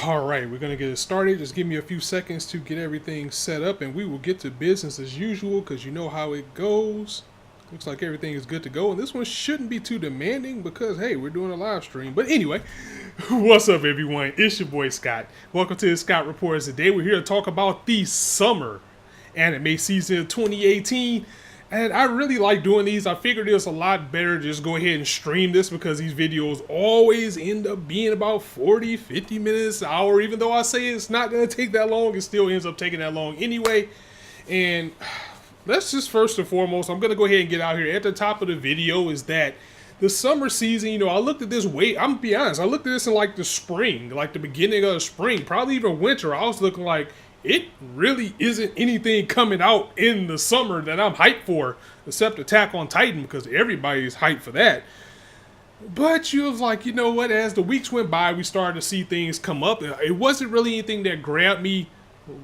All right, we're going to get it started. Just give me a few seconds to get everything set up and we will get to business as usual because you know how it goes. Looks like everything is good to go. And this one shouldn't be too demanding because, hey, we're doing a live stream. But anyway, what's up, everyone? It's your boy, Scott. Welcome to the Scott Reports. Today, we're here to talk about the summer anime season of 2018. And I really like doing these. I figured it was a lot better to just go ahead and stream this because these videos always end up being about 40, 50 minutes, an hour. Even though I say it's not going to take that long, it still ends up taking that long anyway. And let's just first and foremost, I'm going to go ahead and get out here. At the top of the video is that the summer season, I looked at this I'm going to be honest, I looked at this in like the spring, like the beginning of the spring, probably even winter. I was looking like, it really isn't anything coming out in the summer that I'm hyped for, except Attack on Titan, because everybody's hyped for that. But you was like, you know what, as the weeks went by, we started to see things come up. It wasn't really anything that grabbed me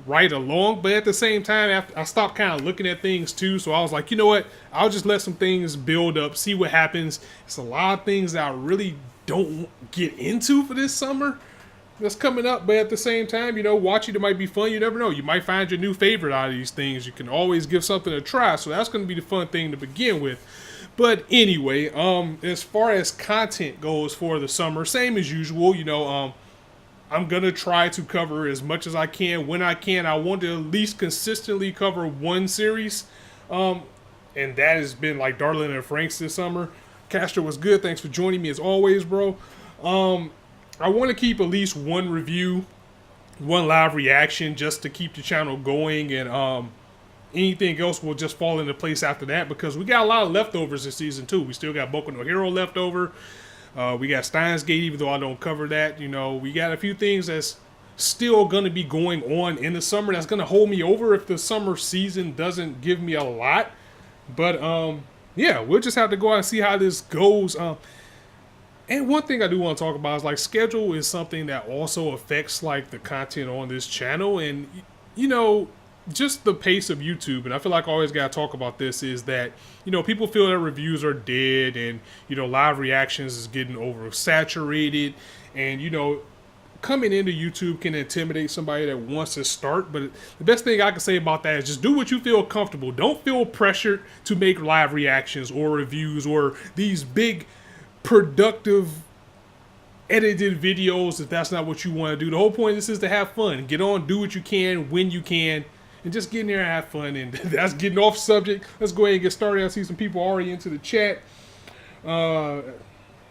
right along, but at the same time, I stopped kind of looking at things too, so I was like, you know what, I'll just let some things build up, see what happens. It's a lot of things that I really don't get into for this summer that's coming up, but at the same time, watching it might be fun. You never know. You might find your new favorite out of these things. You can always give something a try, so that's going to be the fun thing to begin with. But anyway, as far as content goes for the summer, same as usual. I'm going to try to cover as much as I can when I can. I want to at least consistently cover one series, and that has been like Darling and Franxx this summer. Castro was good. Thanks for joining me as always, bro. I want to keep at least one review, one live reaction, just to keep the channel going, and anything else will just fall into place after that, because we got a lot of leftovers this season too. We still got Boku no Hero left over. We got Steins Gate, even though I don't cover that. We got a few things that's still going to be going on in the summer that's going to hold me over if the summer season doesn't give me a lot. But yeah, we'll just have to go out and see how this goes. And one thing I do want to talk about is like schedule is something that also affects like the content on this channel, and just the pace of YouTube. And I feel like I always got to talk about this is that people feel that reviews are dead, and live reactions is getting oversaturated, and coming into YouTube can intimidate somebody that wants to start. But the best thing I can say about that is just do what you feel comfortable. Don't feel pressured to make live reactions or reviews or these big productive edited videos if that's not what you want to do. The whole point of this is to have fun. Get on, do what you can when you can, and just get in there and have fun. And that's getting off subject. Let's go ahead and get started. I see some people already into the chat.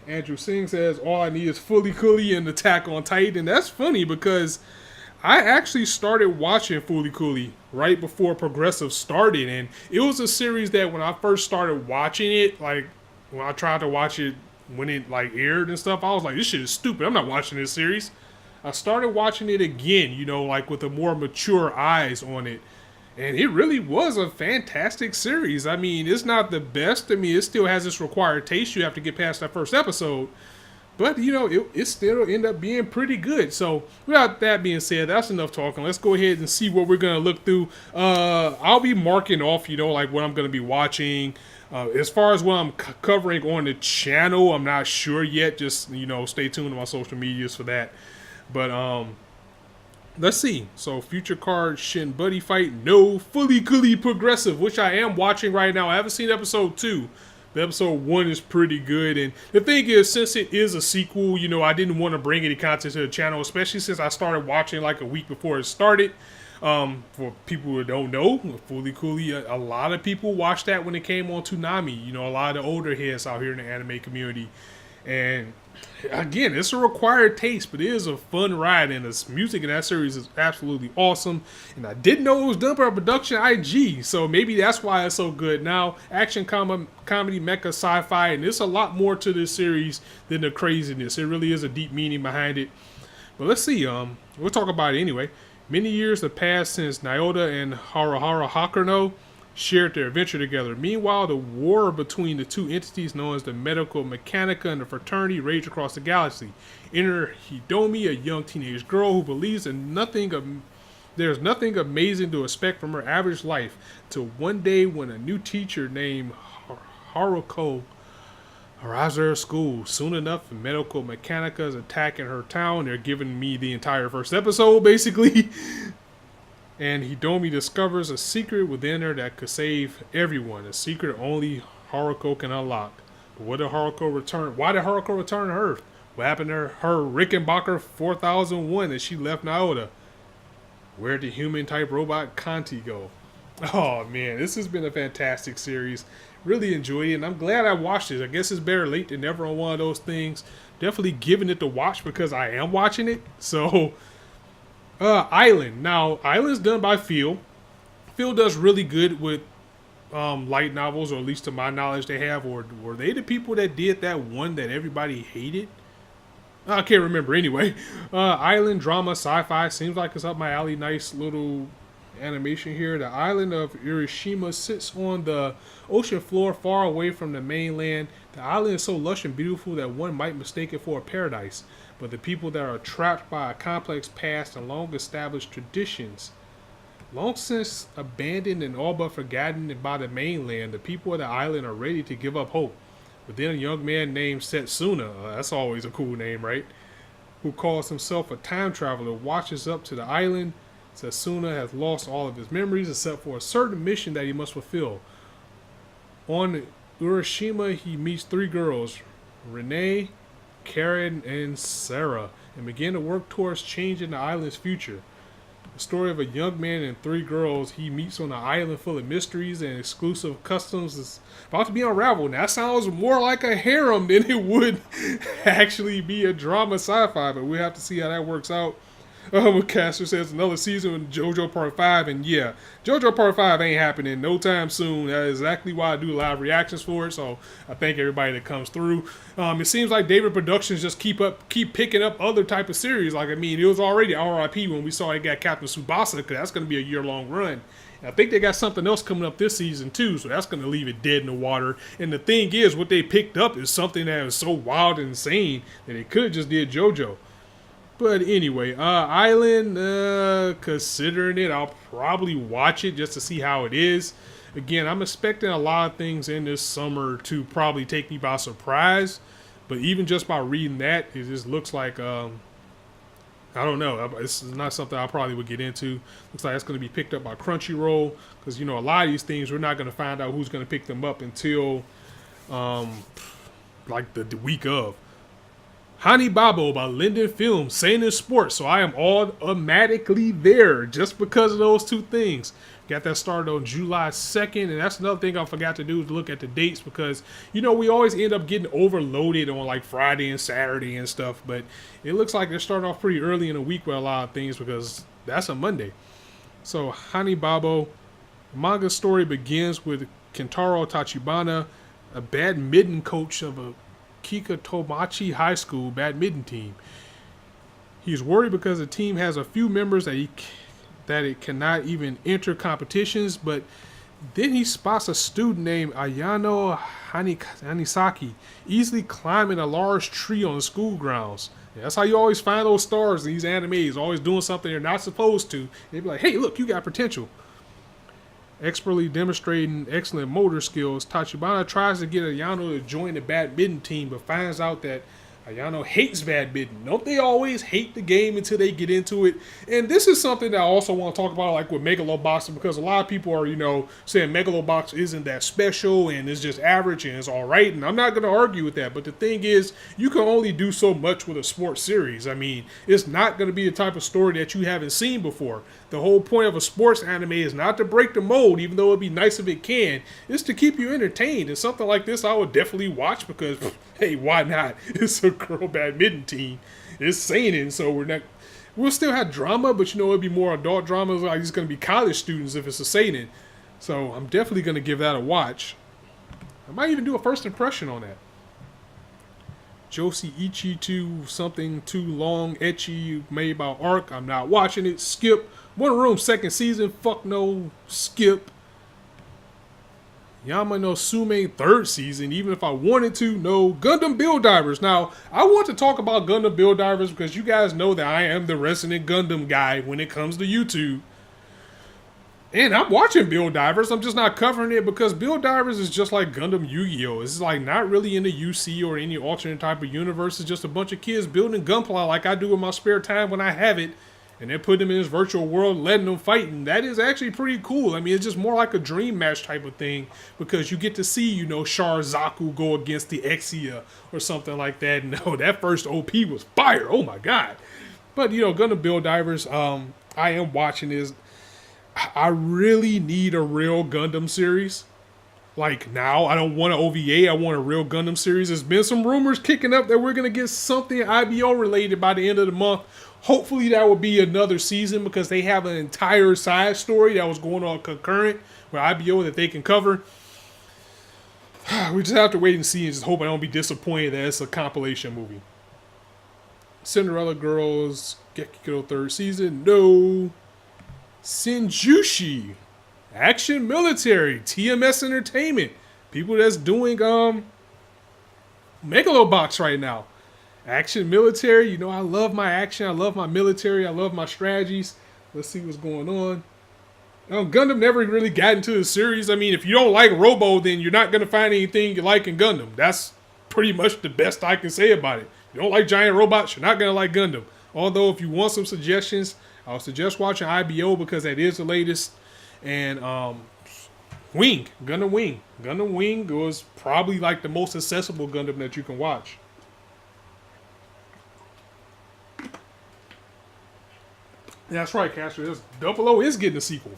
Andrew Singh says, all I need is Fully Cooley and Attack on Titan. And that's funny because I actually started watching Fully Cooley right before Progressive started. And it was a series that when I first started watching it, like when I tried to watch it when it like aired and stuff, I was like, this shit is stupid. I'm not watching this series. I started watching it again, like with a more mature eyes on it. And it really was a fantastic series. I mean, it's not the best. I mean, it still has its required taste. You have to get past that first episode. But, it still ended up being pretty good. So, without that being said, that's enough talking. Let's go ahead and see what we're going to look through. I'll be marking off, like what I'm going to be watching. As far as what I'm covering on the channel, I'm not sure yet. Just, stay tuned to my social medias for that. But, let's see. So, Future Card Shin Buddy Fight. No. Fully Cooley Progressive, which I am watching right now. I haven't seen episode 2. But episode 1 is pretty good. And the thing is, since it is a sequel, I didn't want to bring any content to the channel, especially since I started watching like a week before it started. For people who don't know, Fully Cooley, a lot of people watched that when it came on Toonami. A lot of the older heads out here in the anime community. And again, it's a required taste, but it is a fun ride, and the music in that series is absolutely awesome. And I didn't know it was done by Production IG, so maybe that's why it's so good. Now, action, comedy, mecha, sci-fi, and there's a lot more to this series than the craziness. It really is a deep meaning behind it. But let's see, we'll talk about it anyway. Many years have passed since Naoto and Haruhara Hakuno shared their adventure together. Meanwhile, the war between the two entities known as the Medical Mechanica and the Fraternity rage across the galaxy. Enter Hidomi, a young teenage girl who believes in there's nothing amazing to expect from her average life, till one day when a new teacher named Haruko arrives at her school. Soon enough, Medical Mechanica is attacking her town. They're giving me the entire first episode, basically. And Hidomi discovers a secret within her that could save everyone. A secret only Haruko can unlock. But what did Haruko return? Why did Haruko return to Earth? What happened to her Rickenbacker 4001 that she left Naota? Where did human type robot Kanti go? Oh man, this has been a fantastic series. Really enjoyed it, and I'm glad I watched it. I guess it's better late than never on one of those things. Definitely giving it to watch because I am watching it. So, Island. Now, Island's done by Phil. Phil does really good with light novels, or at least to my knowledge they have. Or were they the people that did that one that everybody hated? I can't remember. Anyway, island drama, sci-fi, seems like it's up my alley. Nice little animation here. The island of Urashima sits on the ocean floor far away from the mainland. The island is so lush and beautiful that one might mistake it for a paradise. But the people that are trapped by a complex past and long established traditions, long since abandoned and all but forgotten by the mainland, the people of the island are ready to give up hope. But then a young man named Setsuna, that's always a cool name, right? Who calls himself a time traveler, watches up to the island. Setsuna has lost all of his memories except for a certain mission that he must fulfill. On Urashima, he meets three girls, Renee, Karen, and Sarah, and begin to work towards changing the island's future. The story of a young man and three girls he meets on an island full of mysteries and exclusive customs is about to be unraveled. Now, that sounds more like a harem than it would actually be a drama sci-fi, but we'll have to see how that works out. Caster says another season with JoJo Part 5, and yeah, JoJo Part 5 ain't happening no time soon. That is exactly why I do live reactions for it, so I thank everybody that comes through. It seems like David Productions just keep picking up other type of series. Like, I mean, it was already RIP when we saw it got Captain Tsubasa, because that's going to be a year-long run. I think they got something else coming up this season too, so that's going to leave it dead in the water. And the thing is, what they picked up is something that is so wild and insane that they could have just did JoJo. But anyway, Island, considering it, I'll probably watch it just to see how it is. Again, I'm expecting a lot of things in this summer to probably take me by surprise. But even just by reading that, it just looks like, I don't know. It's not something I probably would get into. Looks like it's going to be picked up by Crunchyroll. Because, you know, a lot of these things, we're not going to find out who's going to pick them up until, like, the week of. Hanibabo by Linden Films, Seinen Sports. So I am automatically there just because of those two things. Got that started on July 2nd. And that's another thing I forgot to do is look at the dates because, you know, we always end up getting overloaded on like Friday and Saturday and stuff. But it looks like they're starting off pretty early in the week with a lot of things because that's a Monday. So Hanibabo, the manga story begins with Kentaro Tachibana, a badminton coach of a Kikatomachi High School badminton team. He's worried because the team has a few members that it cannot even enter competitions, but then he spots a student named Ayano Hanisaki easily climbing a large tree on the school grounds. Yeah, that's how you always find those stars in these animes, always doing something they're not supposed to. They'd be like, hey, look, you got potential. Expertly demonstrating excellent motor skills, Tachibana tries to get Ayano to join the badminton team, but finds out that Ayano hates badminton. Don't they always hate the game until they get into it? And this is something that I also want to talk about, like with Megalobox, because a lot of people are, you know, saying Megalobox isn't that special and it's just average and it's all right. And I'm not going to argue with that. But the thing is, you can only do so much with a sports series. I mean, it's not going to be the type of story that you haven't seen before. The whole point of a sports anime is not to break the mold, even though it'd be nice if it can. It's to keep you entertained. And something like this I would definitely watch because, hey, why not? It's a girl badminton team. It's seinen, so we'll still have drama, but you know, it'd be more adult drama. Like it's going to be college students if it's a seinen. So I'm definitely going to give that a watch. I might even do a first impression on that. Josie Ichi 2, something too long, ecchi, made by Arc. I'm not watching it. Skip. One Room, second season. Fuck no. Skip. Yama no Sume, third season. Even if I wanted to, no. Gundam Build Divers. Now, I want to talk about Gundam Build Divers because you guys know that I am the resident Gundam guy when it comes to YouTube. And I'm watching Build Divers. I'm just not covering it because Build Divers is just like Gundam Yu-Gi-Oh! It's like not really in the UC or any alternate type of universe. It's just a bunch of kids building Gunpla like I do in my spare time when I have it. And then put them in this virtual world, letting them fight. And that is actually pretty cool. I mean, it's just more like a dream match type of thing because you get to see, you know, Char Zaku go against the Exia or something like that. And no, that first OP was fire. Oh my God. But, you know, Gundam Build Divers, I am watching this. I really need a real Gundam series. Like now, I don't want an OVA. I want a real Gundam series. There's been some rumors kicking up that we're going to get something IBO related by the end of the month. Hopefully that will be another season because they have an entire side story that was going on concurrent with IBO that they can cover. We just have to wait and see and just hope I don't be disappointed that it's a compilation movie. Cinderella Girls, Gekiko third season, no. Senjushi, Action Military, TMS Entertainment, people that's doing Megalobox right now. Action Military, you know I love my action, I love my military, I love my strategies. Let's see what's going on. Gundam never really got into the series. I mean, if you don't like Robo, then you're not going to find anything you like in Gundam. That's pretty much the best I can say about it. If you don't like giant robots, you're not going to like Gundam. Although, if you want some suggestions, I would suggest watching IBO because that is the latest. And Wing, Gundam Wing. Gundam Wing was probably like the most accessible Gundam that you can watch. That's right, Castro. Double O is getting a sequel.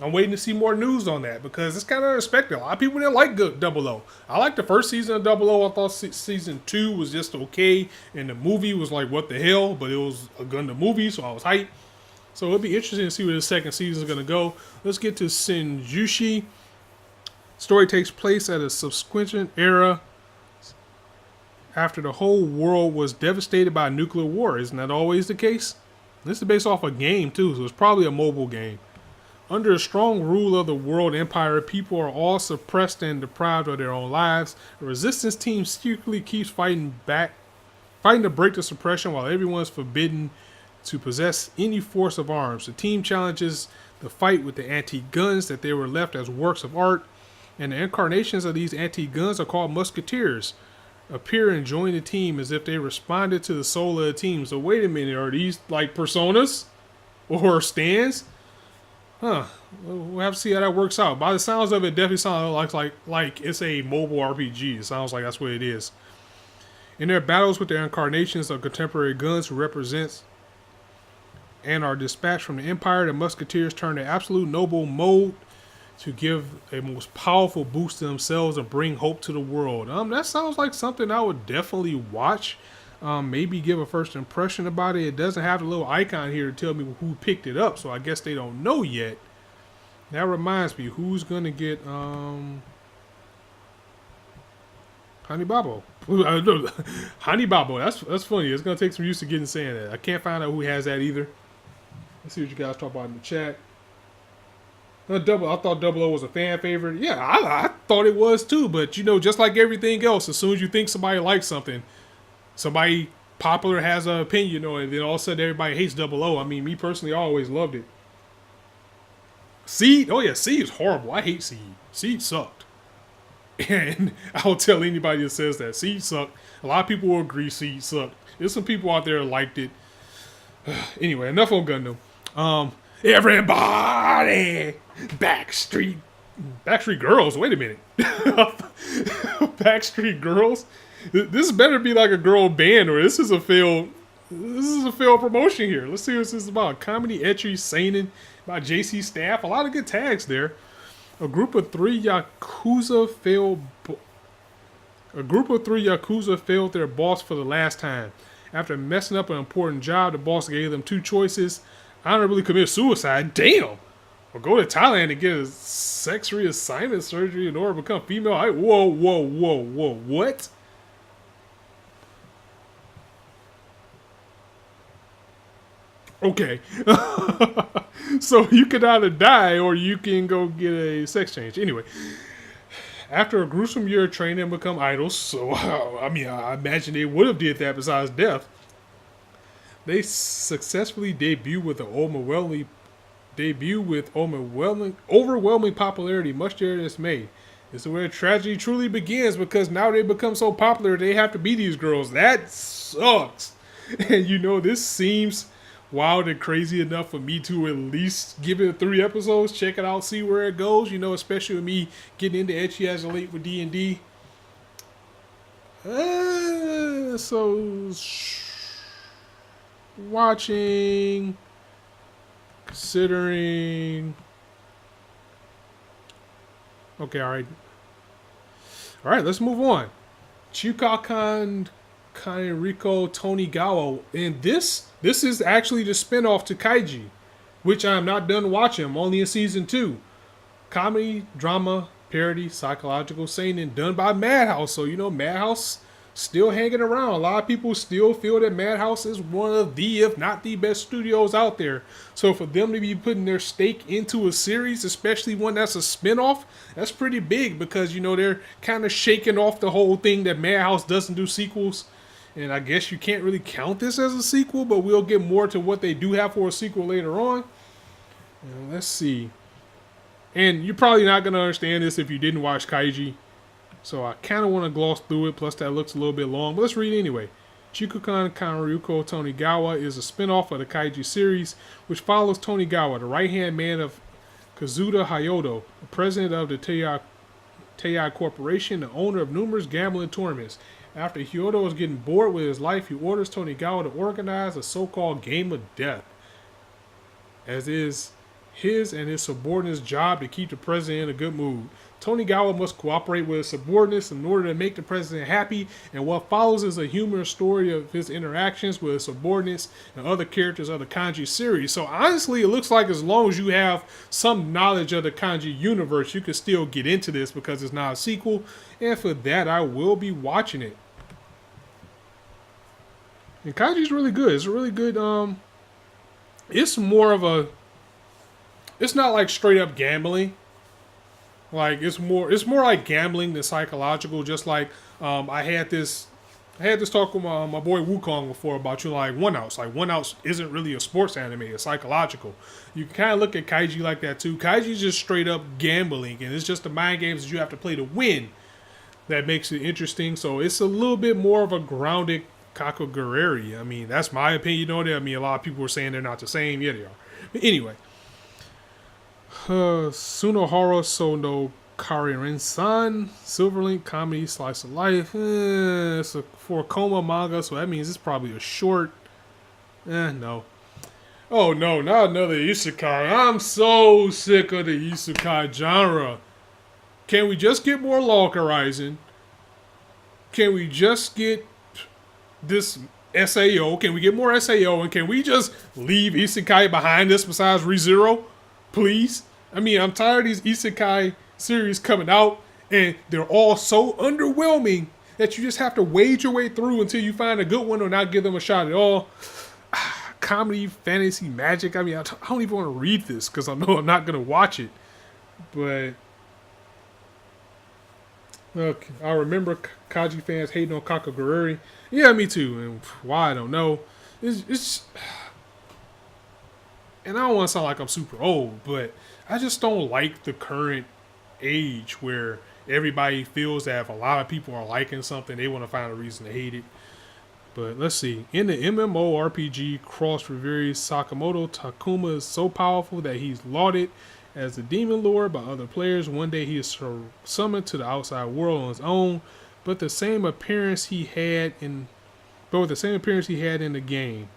I'm waiting to see more news on that because it's kind of unexpected. A lot of people didn't like Double O. I liked the first season of Double O. I thought season 2 was just okay, and the movie was like, what the hell? But it was a Gundam movie, so I was hyped. So it'll be interesting to see where the second season is going to go. Let's get to Senjushi. Story takes place at a subsequent era after the whole world was devastated by a nuclear war. Isn't that always the case? This is based off a game too, so it's probably a mobile game. Under a strong rule of the world empire, people are all suppressed and deprived of their own lives. The resistance team secretly keeps fighting to break the suppression while everyone is forbidden to possess any force of arms. The team challenges the fight with the antique guns that they were left as works of art, and the incarnations of these antique guns are called musketeers. Appear and join the team as if they responded to the soul of the team. So wait a minute, are these like personas or stands? Huh. We'll have to see how that works out. By the sounds of it, definitely sounds like it's a mobile RPG. It sounds like that's what it is. In their battles with their incarnations of contemporary guns who represents and are dispatched from the Empire, the Musketeers turn to absolute noble mode to give a most powerful boost to themselves and bring hope to the world. That sounds like something I would definitely watch. Maybe give a first impression about it. It doesn't have a little icon here to tell me who picked it up, so I guess they don't know yet. That reminds me, who's gonna get Honey Babo? Honey Babo. That's funny. It's gonna take some use to getting saying that. I can't find out who has that either. Let's see what you guys talk about in the chat. I thought Double O was a fan favorite. Yeah, I thought it was too. But you know, just like everything else, as soon as you think somebody likes something, somebody popular has an opinion, you know, and then all of a sudden everybody hates Double O. I mean, me personally, I always loved it. Seed? Oh yeah, Seed is horrible. I hate Seed. Seed sucked. And I'll tell anybody that says that. Seed sucked. A lot of people will agree Seed sucked. There's some people out there that liked it. Anyway, enough on Gundam. Everybody! Backstreet Girls. Wait a minute. Backstreet Girls? This better be like a girl band, or this is a failed promotion here. Let's see what this is about. Comedy, ecchi, seinen by JC Staff. A lot of good tags there. A group of three Yakuza failed their boss for the last time. After messing up an important job, the boss gave them two choices. Honorably commit suicide. Damn! Or go to Thailand and get a sex reassignment surgery in order to become female. Whoa. What? Okay. So you can either die or you can go get a sex change. Anyway. After a gruesome year of training and become idols, so I imagine they would have did that besides death. They successfully debuted with the overwhelmingly debut with overwhelming popularity, much to their dismay. This is where tragedy truly begins because now they become so popular they have to be these girls. That sucks. And this seems wild and crazy enough for me to at least give it 3 episodes, check it out, see where it goes. Especially with me getting into Ecchi as a late with D&D. Watching, considering. Okay, all right. Let's move on. Chukakan Kanriko Tonigawa, and this is actually the spinoff to Kaiji, which I am not done watching. I'm only in season 2. Comedy, drama, parody, psychological seinen, done by Madhouse. So Madhouse still hanging around. A lot of people still feel that Madhouse is one of the, if not the best studios out there. So for them to be putting their stake into a series, especially one that's a spinoff, that's pretty big because they're kind of shaking off the whole thing that Madhouse doesn't do sequels. And I guess you can't really count this as a sequel, but we'll get more to what they do have for a sequel later on. Let's see. And you're probably not going to understand this if you didn't watch Kaiji. So I kind of want to gloss through it, plus that looks a little bit long. But let's read it anyway. Chikukan Kanryuko Tonigawa is a spin-off of the Kaiji series, which follows Tonigawa, the right-hand man of Kazuda Hayodo, the president of the Teiai Corporation, the owner of numerous gambling tournaments. After Hyodo is getting bored with his life, he orders Tonigawa to organize a so-called game of death, as is his and his subordinates' job to keep the president in a good mood. Tonigawa must cooperate with his subordinates in order to make the president happy, and what follows is a humorous story of his interactions with his subordinates and other characters of the Kanji series. So honestly, it looks like as long as you have some knowledge of the Kanji universe, you can still get into this because it's not a sequel, and for that, I will be watching it. And Kanji's really good. It's a really good, it's more of a, it's not like straight up gambling. Like it's more like gambling than psychological. Just like I had this talk with my boy Wukong before about like One Outs. Like One Outs isn't really a sports anime; it's psychological. You can kind of look at Kaiji like that too. Kaiji's just straight up gambling, and it's just the mind games that you have to play to win that makes it interesting. So it's a little bit more of a grounded Kakagureri. I mean, that's my opinion on it. I mean, a lot of people are saying they're not the same. Yeah, they are. But anyway. Sunohara Sono Karirin-san, Silverlink comedy slice of life. It's a for Koma manga, so that means it's probably a short. No. Oh no, not another isekai. I'm so sick of the isekai genre. Can we just get more Log Horizon? Can we just get this SAO? Can we get more SAO? And can we just leave isekai behind us besides ReZero? Please? I mean, I'm tired of these isekai series coming out, and they're all so underwhelming that you just have to wade your way through until you find a good one or not give them a shot at all. Comedy, fantasy, magic. I mean, I don't even want to read this because I know I'm not going to watch it. But look, I remember Kaiji fans hating on Kakagureri. Yeah, me too. And why, I don't know. It's and I don't want to sound like I'm super old, but I just don't like the current age where everybody feels that if a lot of people are liking something, they want to find a reason to hate it. But let's see. In the MMORPG Cross Reverie, Sakamoto Takuma is so powerful that he's lauded as the Demon Lord by other players. One day he is summoned to the outside world on his own, but with the same appearance he had in the game.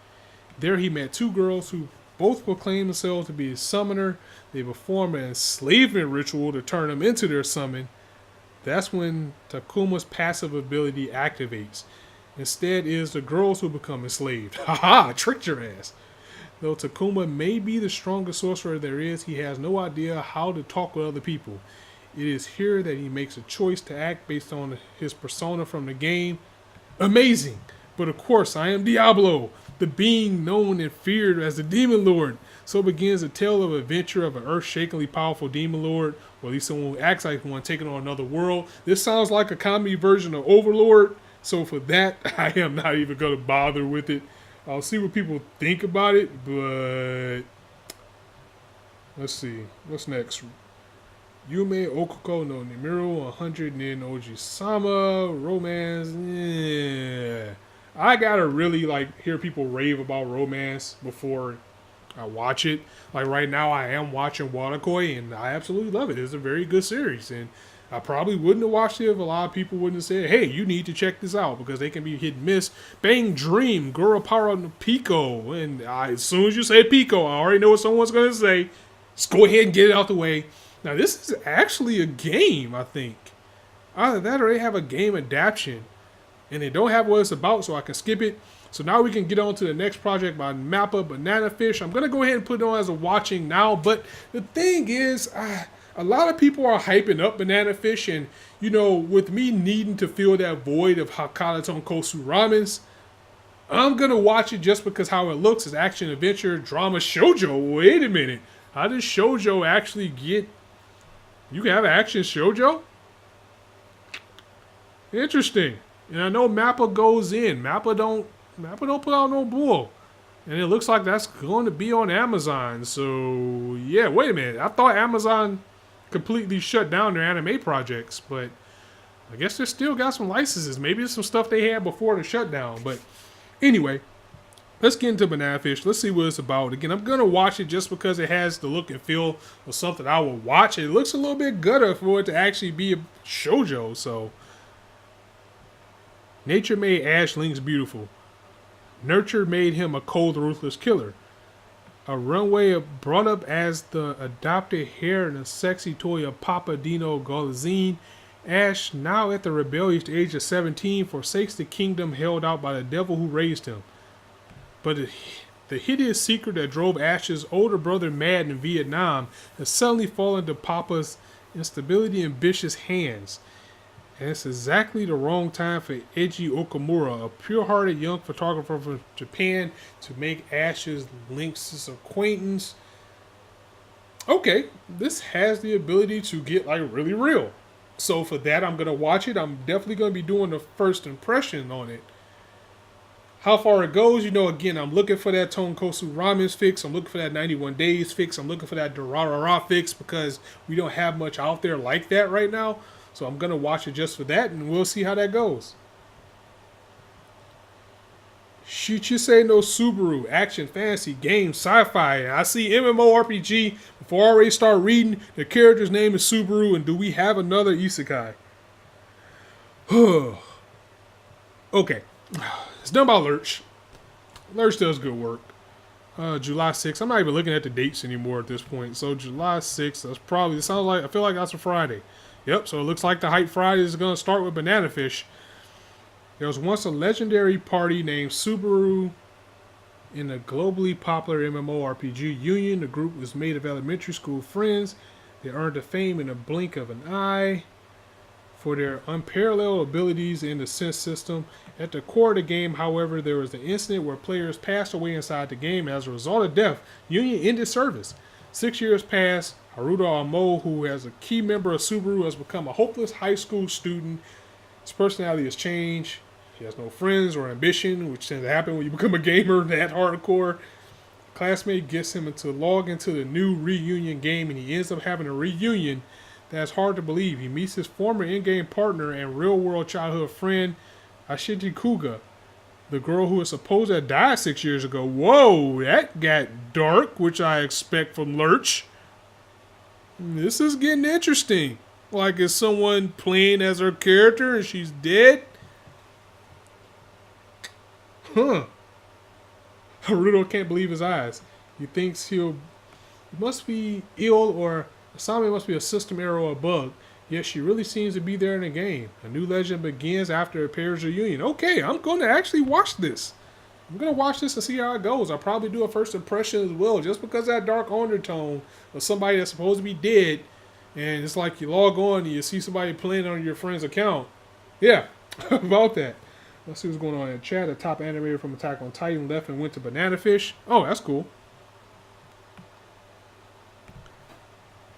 There he met 2 girls who both proclaim themselves to be a summoner. They perform an enslavement ritual to turn them into their summon. That's when Takuma's passive ability activates. Instead, it is the girls who become enslaved. Haha, tricked your ass. Though Takuma may be the strongest sorcerer there is, he has no idea how to talk with other people. It is here that he makes a choice to act based on his persona from the game. Amazing! But of course, I am Diablo, the being known and feared as the Demon Lord. So begins a tale of adventure of an earth-shakingly powerful Demon Lord, or at least someone who acts like one taking on another world. This sounds like a comedy version of Overlord, so for that, I am not even going to bother with it. I'll see what people think about it, but Let's see. What's next? Yume Okuko no Nimiru 100 Nin Oji-sama romance. Yeah. I gotta really like hear people rave about romance before I watch it. Like right now, I am watching Watakoi, and I absolutely love it. It's a very good series, and I probably wouldn't have watched it if a lot of people wouldn't have said, "Hey, you need to check this out," because they can be hit and miss. Bang Dream, Gurapara no Pico, and as soon as you say Pico, I already know what someone's gonna say. Just go ahead and get it out the way. Now, this is actually a game, I think. Either that or they have a game adaptation. And they don't have what it's about, so I can skip it. So now we can get on to the next project by Mappa Banana Fish. I'm going to go ahead and put it on as a watching now. But the thing is, a lot of people are hyping up Banana Fish. And, you know, with me needing to fill that void of Hakata Tonkosu Ramens, I'm going to watch it just because how it looks is action, adventure, drama, shoujo. Wait a minute. How does shoujo actually get... You can have action shoujo? Interesting. And I know Mappa goes in. Mappa don't put out no bull. And it looks like that's going to be on Amazon. So, yeah, wait a minute. I thought Amazon completely shut down their anime projects. But I guess they still got some licenses. Maybe it's some stuff they had before the shutdown. But anyway, let's get into Banana Fish. Let's see what it's about. Again, I'm going to watch it just because it has the look and feel of something I will watch. It looks a little bit gutter for it to actually be a shoujo. So, nature made Ash Lynx beautiful. Nurture made him a cold, ruthless killer. A runway brought up as the adopted heir and a sexy toy of Papa Dino Golazine. Ash, now at the rebellious age of 17, forsakes the kingdom held out by the devil who raised him. But the hideous secret that drove Ash's older brother mad in Vietnam has suddenly fallen into Papa's instability and vicious hands. And it's exactly the wrong time for Eiji Okamura, a pure-hearted young photographer from Japan, to make Ash's Lynx's acquaintance. Okay, this has the ability to get like really real. So for that, I'm going to watch it. I'm definitely going to be doing the first impression on it. How far it goes, you know, again, I'm looking for that Tonkosu Ramens fix. I'm looking for that 91 Days fix. I'm looking for that Durarara fix because we don't have much out there like that right now. So I'm going to watch it just for that, and we'll see how that goes. Shichisei no Subaru, action, fantasy, game, sci-fi. I see MMORPG. Before I already start reading, the character's name is Subaru, and do we have another isekai? Okay. It's done by Lurch. Lurch does good work. July 6th. I'm not even looking at the dates anymore at this point. So July 6th, that's probably, it sounds like, I feel like that's a Friday. Yep, so it looks like the Hype Friday is going to start with Banana Fish. There was once a legendary party named Subaru in a globally popular MMORPG Union. The group was made of elementary school friends. They earned the fame in a blink of an eye for their unparalleled abilities in the sense system. At the core of the game, however, there was an incident where players passed away inside the game. As a result of death, Union ended service. 6 years passed. Haruto Amo, who is a key member of Subaru, has become a hopeless high school student. His personality has changed. He has no friends or ambition, which tends to happen when you become a gamer that hardcore. A classmate gets him to log into the new reunion game, and he ends up having a reunion that's hard to believe. He meets his former in-game partner and real-world childhood friend, Ashiji Kuga, the girl who was supposed to have died 6 years ago. Whoa, that got dark, which I expect from Lurch. This is getting interesting. Like, is someone playing as her character and she's dead? Huh. Haruto can't believe his eyes. He thinks he must be ill, or Asami must be a system error or a bug. Yet she really seems to be there in the game. A new legend begins after a pair's reunion. Okay, I'm going to actually watch this. I'm going to watch this and see how it goes. I'll probably do a first impression as well, just because that dark undertone of somebody that's supposed to be dead, and it's like you log on and you see somebody playing on your friend's account. Yeah, about that. Let's see what's going on in chat. The top animator from Attack on Titan left and went to Banana Fish. Oh, that's cool.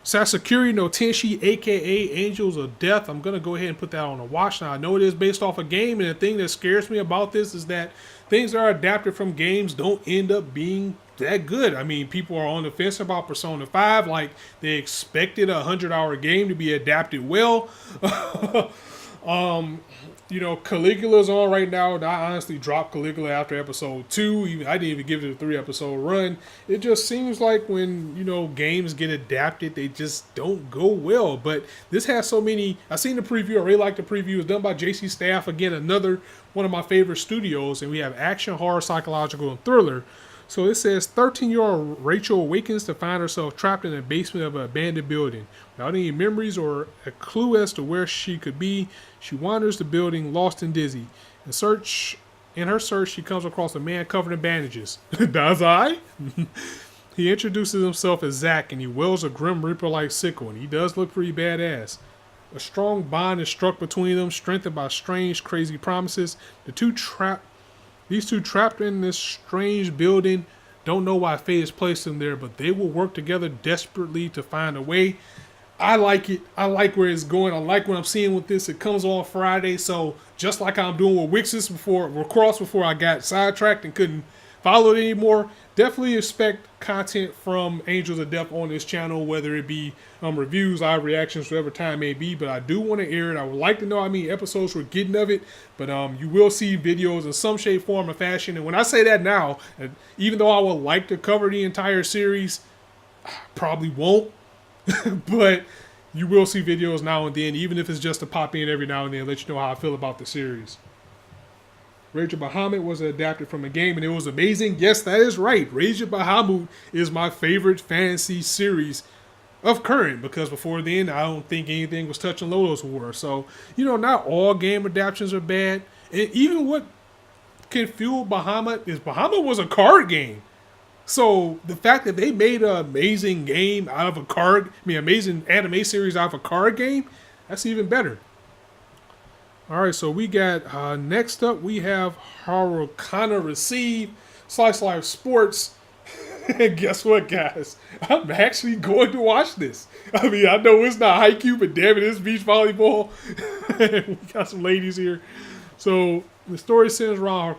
Sasakuri no Tenshi, aka Angels of Death. I'm gonna go ahead and put that on a watch. Now I know it is based off a game, and the thing that scares me about this is that things that are adapted from games don't end up being that good. I mean, people are on the fence about Persona 5, like they expected a 100-hour game to be adapted well. Caligula's on right now. I honestly dropped Caligula after episode 2. I didn't even give it a 3-episode run. It just seems like when, games get adapted, they just don't go well. But this has so many. I seen the preview. I really like the preview. It's done by JC Staff. Again, another one of my favorite studios. And we have action, horror, psychological, and thriller. So it says 13-year-old Rachel awakens to find herself trapped in the basement of an abandoned building. Without any memories or a clue as to where she could be, she wanders the building, lost and dizzy. In her search, she comes across a man covered in bandages. Does I? He introduces himself as Zack, and he wields a Grim Reaper-like sickle, and he does look pretty badass. A strong bond is struck between them, strengthened by strange, crazy promises. These two trapped in this strange building don't know why fate has placed them there, but they will work together desperately to find a way. I like it. I like where it's going. I like what I'm seeing with this. It comes on Friday, so just like I'm doing with Wixis before I got sidetracked and couldn't follow it anymore, definitely expect content from Angels of Death on this channel, whether it be reviews, live reactions, whatever time may be. But I do want to air it. I would like to know how many episodes we're getting of it. But you will see videos in some shape, form, or fashion. And when I say that now, even though I would like to cover the entire series, I probably won't. But you will see videos now and then, even if it's just to pop in every now and then, let you know how I feel about the series. Rage of Bahamut was adapted from a game, and it was amazing. Yes, that is right. Rage of Bahamut is my favorite fantasy series of current, because before then, I don't think anything was touching Lodoss War. So, not all game adaptations are bad. And even what can fuel Bahamut is Bahamut was a card game. So the fact that they made an amazing game out of amazing anime series out of a card game, that's even better. All right, so we got, next up, we have Haruka Receive, Slice Life Sports. And guess what, guys? I'm actually going to watch this. I mean, I know it's not Haikyuu, but damn it, it's beach volleyball. We got some ladies here. So the story centers around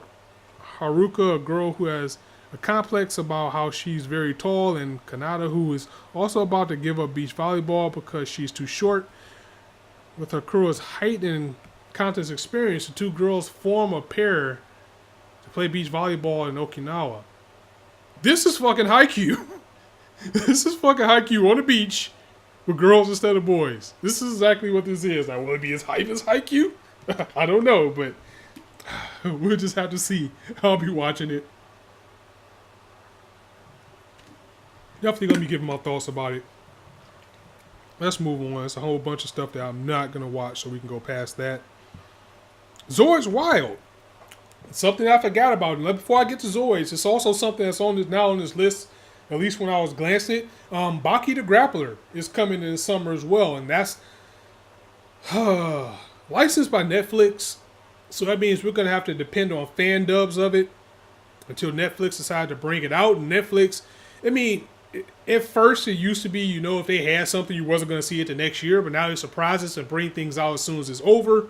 Haruka, a girl who has a complex about how she's very tall, and Kanata, who is also about to give up beach volleyball because she's too short. With Haruka's height and contest experience, the two girls form a pair to play beach volleyball in Okinawa. This is fucking Haikyuu. This is fucking Haikyuu on the beach with girls instead of boys. This is exactly what this is. Now, will it be as hype as Haikyuu? I don't know, but we'll just have to see. I'll be watching it. Definitely going to be giving my thoughts about it. Let's move on. It's a whole bunch of stuff that I'm not going to watch, so we can go past that. Zoids Wild. Something I forgot about. And before I get to Zoids, it's also something that's now on this list, at least when I was glancing it. Baki the Grappler is coming in the summer as well, and that's licensed by Netflix. So that means we're going to have to depend on fan dubs of it until Netflix decides to bring it out. And Netflix, I mean, at first it used to be, if they had something, you wasn't going to see it the next year, but now they surprise us and bring things out as soon as it's over.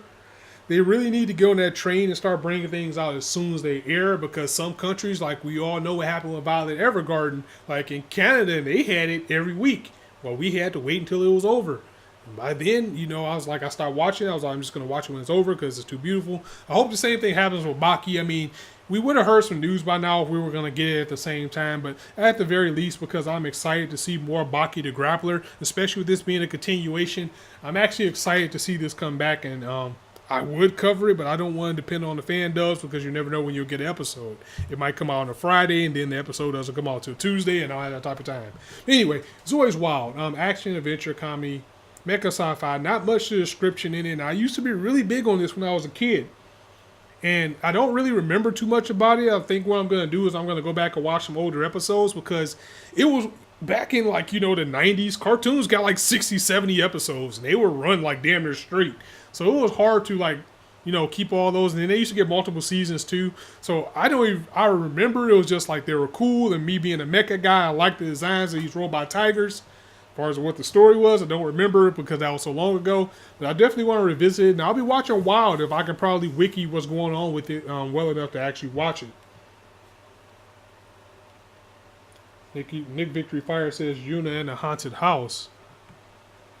They really need to get on that train and start bringing things out as soon as they air, because some countries, like we all know what happened with Violet Evergarden, like in Canada, they had it every week. Well, we had to wait until it was over. And by then, I started watching it. I was like, I'm just going to watch it when it's over because it's too beautiful. I hope the same thing happens with Baki. I mean, we would have heard some news by now if we were going to get it at the same time, but at the very least, because I'm excited to see more Baki the Grappler, especially with this being a continuation, I'm actually excited to see this come back, and I would cover it, but I don't want to depend on the fan dubs because you never know when you'll get an episode. It might come out on a Friday, and then the episode doesn't come out until Tuesday, and all that type of time. Anyway, Zoids Wild. Action, adventure, comedy, mecha sci-fi. Not much description in it, and I used to be really big on this when I was a kid. And I don't really remember too much about it. I think what I'm going to do is I'm going to go back and watch some older episodes, because it was back in the 90s. Cartoons got like 60, 70 episodes, and they were run like damn near straight. So it was hard to keep all those. And then they used to get multiple seasons too. So I remember it was just like they were cool, and me being a mecha guy, I liked the designs of these robot tigers. As far as what the story was, I don't remember it because that was so long ago. But I definitely want to revisit it. And I'll be watching Wild if I can probably wiki what's going on with it well enough to actually watch it. Nick Victory Fire says Yuna in a haunted house.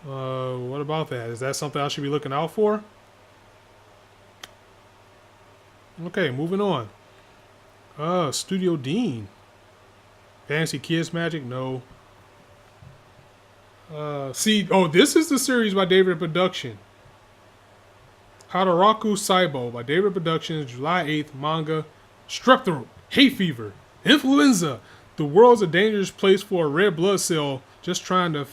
What about that? Is that something I should be looking out for? Okay, moving on. Studio Dean. Fantasy Kids Magic? No. This is the series by David Production. Hadaraku Saibo by David Productions, July 8th, manga. Strep throat, hay fever, influenza. The world's a dangerous place for a red blood cell just trying to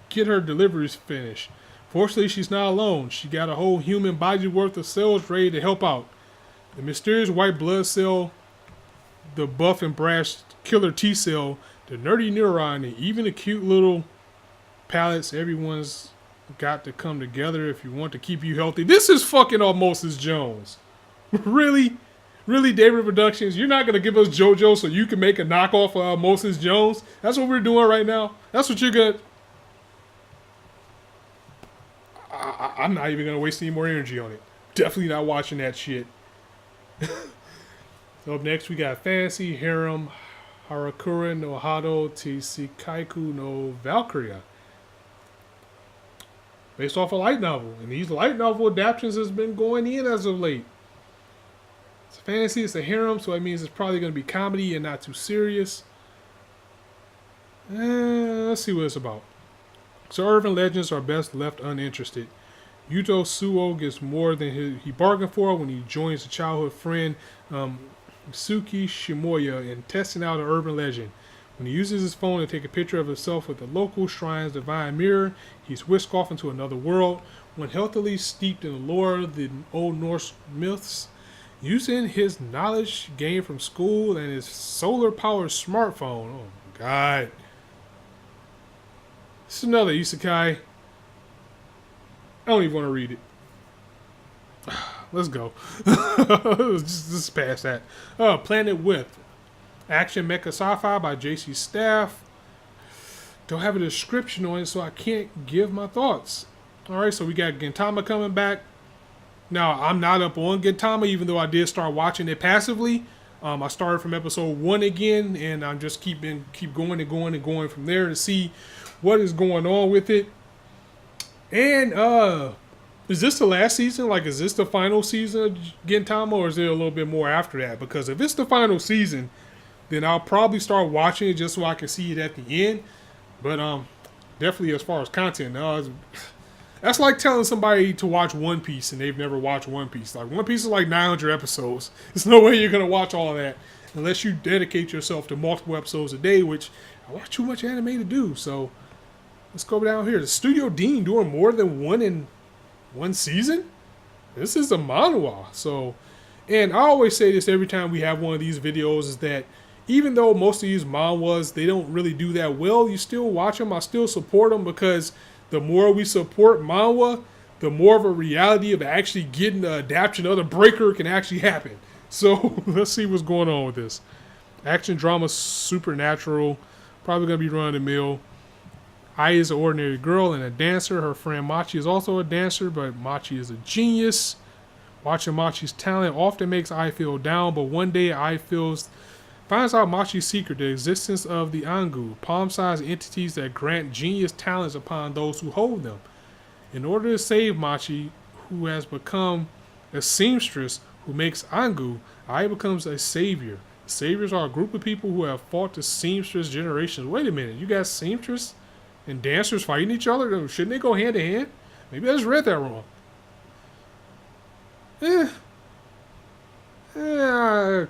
get her deliveries finished. Fortunately, she's not alone. She got a whole human body worth of cells ready to help out. The mysterious white blood cell, the buff and brash killer T cell, the nerdy neuron, and even the cute little pallets. Everyone's got to come together if you want to keep you healthy. This is fucking Osmosis Jones. Really? Really, David Productions? You're not going to give us JoJo so you can make a knockoff of Osmosis Jones? That's what we're doing right now? That's what you're going to... I'm not even going to waste any more energy on it. Definitely not watching that shit. Up next, we got Fantasy Harem Harakura no Hado Tsukaku no Valkyria. Based off a light novel. And these light novel adaptations has been going in as of late. It's a fantasy, it's a harem, so that means it's probably going to be comedy and not too serious. Let's see what it's about. So urban legends are best left uninterested. Yuto Suo gets more than he bargained for when he joins a childhood friend, Suki Shimoya, in testing out an urban legend. When he uses his phone to take a picture of himself with the local shrine's divine mirror, he's whisked off into another world, one healthily steeped in the lore of the Old Norse myths. Using his knowledge gained from school and his solar-powered smartphone. Oh my god. It's another isekai. I don't even want to read it. Let's go. just past that. Planet Width. Action Mecha Sci-Fi by JC Staff. Don't have a description on it, so I can't give my thoughts. Alright, so we got Gintama coming back. Now, I'm not up on Gintama, even though I did start watching it passively. I started from episode 1 again, and I'm just keep going and going and going from there to see what is going on with it. And is this the last season? Like, is this the final season of Gintama, or is there a little bit more after that? Because if it's the final season, then I'll probably start watching it just so I can see it at the end. But definitely as far as content, that's like telling somebody to watch One Piece and they've never watched One Piece. Like, One Piece is like 900 episodes. There's no way you're going to watch all of that unless you dedicate yourself to multiple episodes a day, which I watch too much anime to do. So let's go down here. The Studio Dean doing more than one in one season? This is a manhwa. So, and I always say this every time we have one of these videos, is that even though most of these manhwas, they don't really do that well, you still watch them. I still support them, because the more we support manhwa, the more of a reality of actually getting the adaptation of the breaker can actually happen. So let's see what's going on with this. Action drama, supernatural, probably going to be run of the mill. Ai is an ordinary girl and a dancer. Her friend Machi is also a dancer, but Machi is a genius. Watching Machi's talent often makes Ai feel down, but one day Ai finds out Machi's secret, the existence of the Angu, palm-sized entities that grant genius talents upon those who hold them. In order to save Machi, who has become a seamstress who makes Angu, Ai becomes a savior. Saviors are a group of people who have fought the seamstress generations. Wait a minute, you got seamstress and dancers fighting each other? Shouldn't they go hand in hand? Maybe I just read that wrong.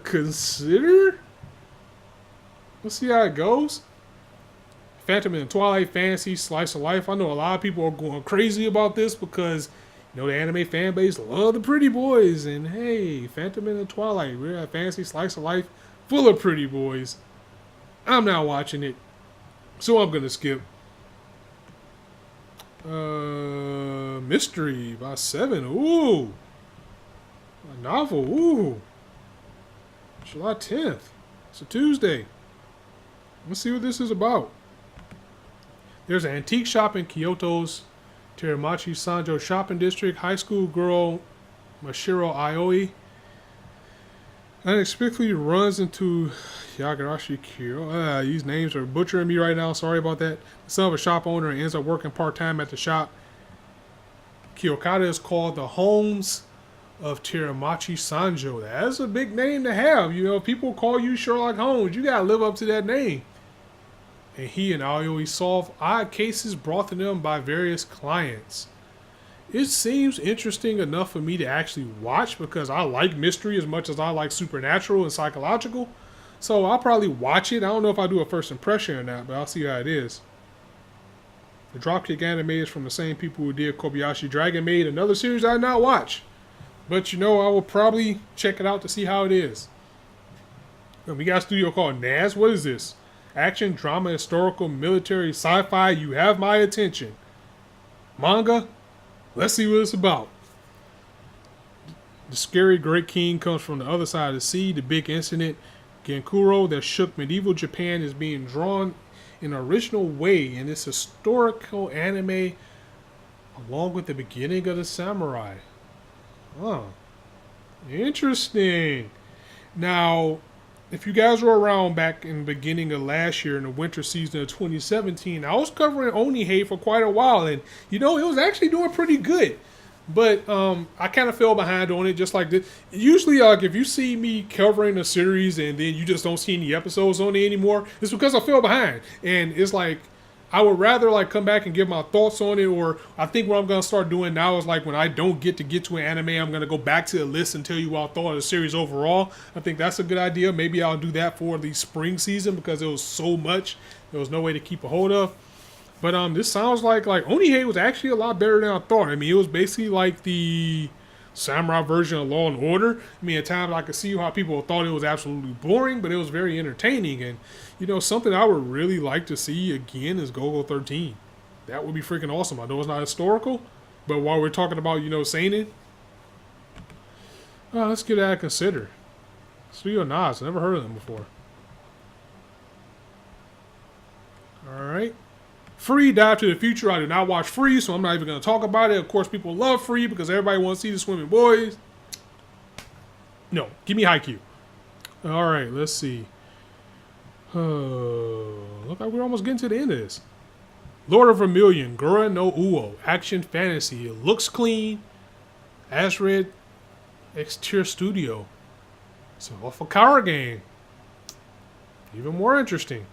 Consider? Let's see how it goes. Phantom and Twilight Fantasy Slice of Life. I know a lot of people are going crazy about this because, you know, the anime fan base love the pretty boys. And hey, Phantom and Twilight, we're a fantasy slice of life full of pretty boys. I'm not watching it, so I'm going to skip. Mystery by 7. Ooh. A novel. Ooh. July 10th. It's a Tuesday. Let's see what this is about. There's an antique shop in Kyoto's Teramachi Sanjo shopping district. High school girl Mashiro Aoi unexpectedly runs into Yagarashi Kyo. These names are butchering me right now. Sorry about that. The son of a shop owner and ends up working part-time at the shop. Kyokata is called the Holmes of Teramachi Sanjo. That's a big name to have. You know, people call you Sherlock Holmes. You gotta live up to that name. And he and Aoi solve odd cases brought to them by various clients. It seems interesting enough for me to actually watch because I like mystery as much as I like supernatural and psychological. So I'll probably watch it. I don't know if I'll do a first impression or not, but I'll see how it is. The Dropkick anime is from the same people who did Kobayashi Dragon Maid, another series I did not watch. But you know, I will probably check it out to see how it is. And we got a studio called Naz. What is this? Action, drama, historical, military, sci-fi. You have my attention. Manga? Let's see what it's about. The scary Great King comes from the other side of the sea. The big incident, Genkuro, that shook medieval Japan, is being drawn in an original way in this historical anime along with the beginning of the samurai. Oh, interesting. Now, if you guys were around back in the beginning of last year in the winter season of 2017, I was covering Onihei for quite a while, and you know, it was actually doing pretty good. But I kind of fell behind on it, just like this. Usually, if you see me covering a series and then you just don't see any episodes on it anymore, it's because I fell behind. And it's like, I would rather like come back and give my thoughts on it, or I think what I'm going to start doing now is like when I don't get to an anime, I'm going to go back to the list and tell you what I thought of the series overall. I think that's a good idea. Maybe I'll do that for the spring season because it was so much. There was no way to keep a hold of. But this sounds like Onihei was actually a lot better than I thought. I mean, it was basically like the samurai version of Law and Order. I mean, at times I could see how people thought it was absolutely boring, but it was very entertaining. And, you know, something I would really like to see again is Golgo 13. That would be freaking awesome. I know it's not historical, but while we're talking about, you know, seinen, let's give that a consider. Studio Naz, never heard of them before. Alright. Free, Dive to the Future. I do not watch Free, so I'm not even going to talk about it. Of course, people love Free because everybody wants to see the swimming boys. No, give me Haikyuu. All right, let's see. Look like we're almost getting to the end of this. Lord of Vermilion, Gura no Uo, action fantasy. It looks clean. Asred X-Tier Studio. It's a Fakara game. Even more interesting.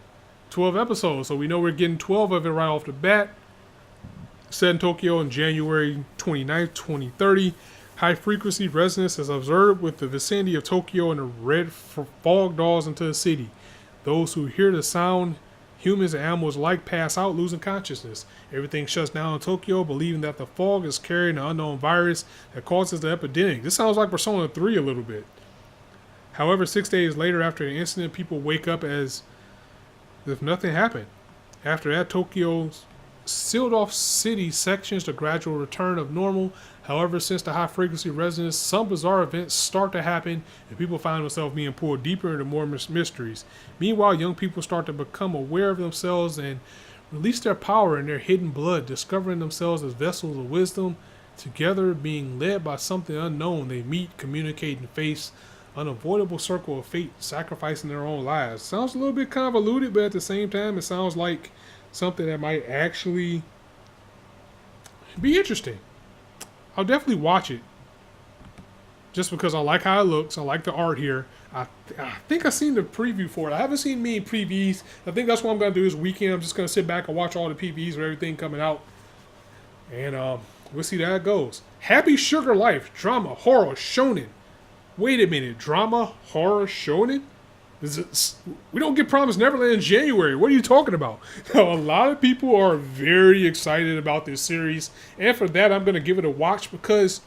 12 episodes, so we know we're getting 12 of it right off the bat. Set in Tokyo on January 29th, 2030. High frequency resonance is observed with the vicinity of Tokyo and the red fog draws into the city. Those who hear the sound, humans and animals alike, pass out, losing consciousness. Everything shuts down in Tokyo, believing that the fog is carrying an unknown virus that causes the epidemic. This sounds like Persona 3 a little bit. However, 6 days later after the incident, people wake up as if nothing happened. After that, Tokyo's sealed off city sections the gradual return of normal. However, since the high frequency resonance, some bizarre events start to happen and people find themselves being pulled deeper into more mysteries. Meanwhile, young people start to become aware of themselves and release their power in their hidden blood, discovering themselves as vessels of wisdom. Together, being led by something unknown, they meet, communicate, and face unavoidable circle of fate, sacrificing their own lives. Sounds a little bit convoluted, but at the same time, it sounds like something that might actually be interesting. I'll definitely watch it. Just because I like how it looks. I like the art here. I think I've seen the preview for it. I haven't seen many previews. I think that's what I'm going to do this weekend. I'm just going to sit back and watch all the previews of everything coming out. And we'll see how it goes. Happy Sugar Life. Drama, horror, shonen. Wait a minute, drama, horror, shonen? We don't get Promised Neverland in January. What are you talking about? Now, a lot of people are very excited about this series. And for that, I'm going to give it a watch because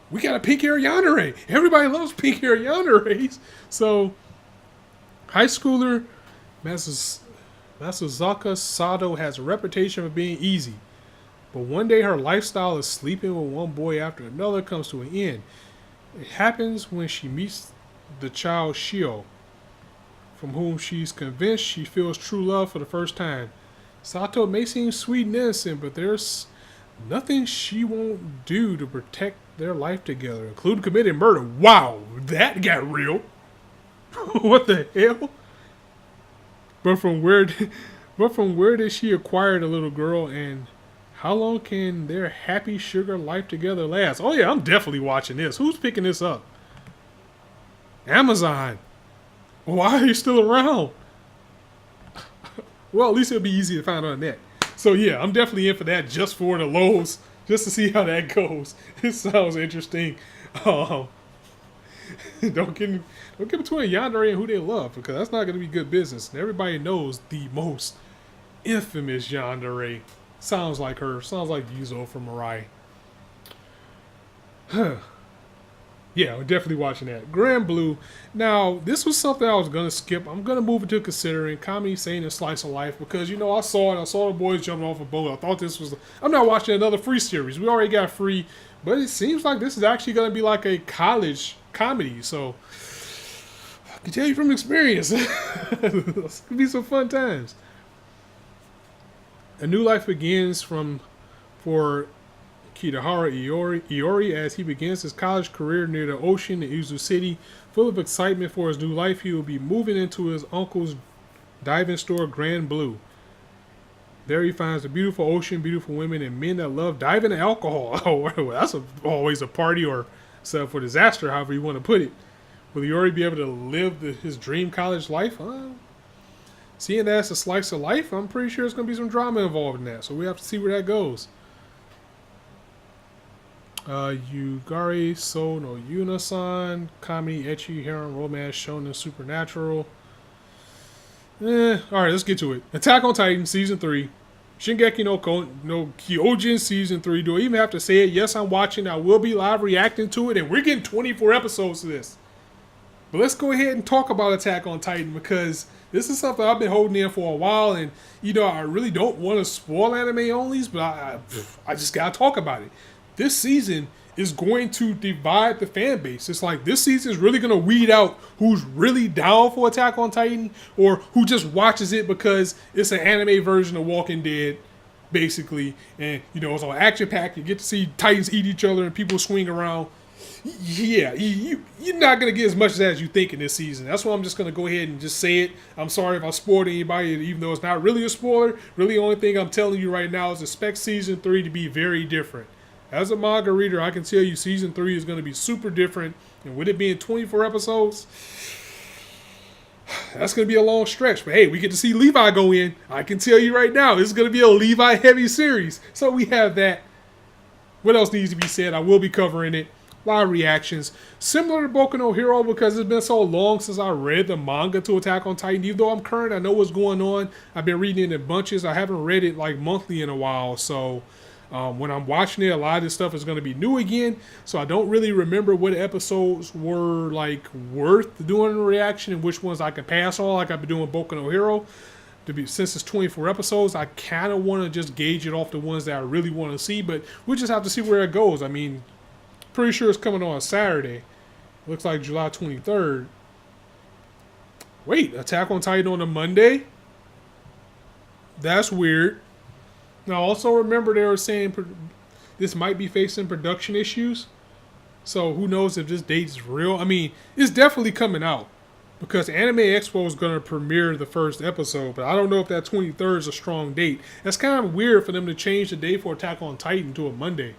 we got a pink hair yandere. Everybody loves pink hair yanderes. So, high schooler Masuzaka Sado has a reputation for being easy. But one day her lifestyle of sleeping with one boy after another comes to an end. It happens when she meets the child Shio, from whom she's convinced she feels true love for the first time. Sato may seem sweet and innocent, but there's nothing she won't do to protect their life together, including committing murder. Wow, that got real. What the hell? But from where, but from where did she acquire the little girl, and how long can their happy sugar life together last? Oh yeah, I'm definitely watching this. Who's picking this up? Amazon. Why are you still around? Well, at least it'll be easy to find on that. So yeah, I'm definitely in for that just for the lows, just to see how that goes. It sounds interesting. Um, don't get between Yandere and who they love, because that's not going to be good business. And everybody knows the most infamous Yandere. Sounds like her. Sounds like Yuzo from Mirai. Yeah, I'm definitely watching that. Grand Blue. Now, this was something I was going to skip. I'm going to move into considering comedy, saying a slice of life, because, you know, I saw it. I saw the boys jumping off a boat. I thought this was... I'm not watching another Free series. We already got Free, but it seems like this is actually going to be like a college comedy, so I can tell you from experience. It's going to be some fun times. A new life begins for Kitahara Iori as he begins his college career near the ocean in Izu City. Full of excitement for his new life, he will be moving into his uncle's diving store, Grand Blue. There he finds a beautiful ocean, beautiful women, and men that love diving and alcohol. Oh, well, that's always a party or set for disaster, however you want to put it. Will Iori be able to live his dream college life? Seeing that it's a slice of life, I'm pretty sure there's going to be some drama involved in that. So we have to see where that goes. Yugari So no Yunasan, comedy, ecchi, harem, romance, shonen, supernatural. Alright, let's get to it. Attack on Titan, Season 3. Shingeki no Kyojin, Season 3. Do I even have to say it? Yes, I'm watching. I will be live reacting to it, and we're getting 24 episodes of this. But let's go ahead and talk about Attack on Titan, because this is something I've been holding in for a while, and, you know, I really don't want to spoil anime onlys, but I just gotta talk about it. This season is going to divide the fan base. It's like this season is really going to weed out who's really down for Attack on Titan or who just watches it because it's an anime version of Walking Dead, basically. And, you know, it's all action-packed. You get to see Titans eat each other and people swing around. Yeah, you're not going to get as much as you think in this season. That's why I'm just going to go ahead and just say it. I'm sorry if I spoiled anybody, even though it's not really a spoiler. Really, the only thing I'm telling you right now is expect Season 3 to be very different. As a manga reader, I can tell you Season 3 is going to be super different. And with it being 24 episodes, that's going to be a long stretch. But hey, we get to see Levi go in. I can tell you right now, this is going to be a Levi-heavy series. So we have that. What else needs to be said? I will be covering it. A lot of reactions. Similar to Boku no Hero, because it's been so long since I read the manga to Attack on Titan. Even though I'm current, I know what's going on. I've been reading it in bunches. I haven't read it like monthly in a while. So... when I'm watching it, a lot of this stuff is going to be new again, so I don't really remember what episodes were like worth doing a reaction and which ones I can pass on, like I've been doing Boku no Hero. Since it's 24 episodes, I kind of want to just gauge it off the ones that I really want to see, but we'll just have to see where it goes. I mean, pretty sure it's coming on Saturday. Looks like July 23rd. Wait, Attack on Titan on a Monday? That's weird. Now, also remember they were saying this might be facing production issues. So who knows if this date is real. I mean, it's definitely coming out because Anime Expo is going to premiere the first episode. But I don't know if that 23rd is a strong date. That's kind of weird for them to change the date for Attack on Titan to a Monday.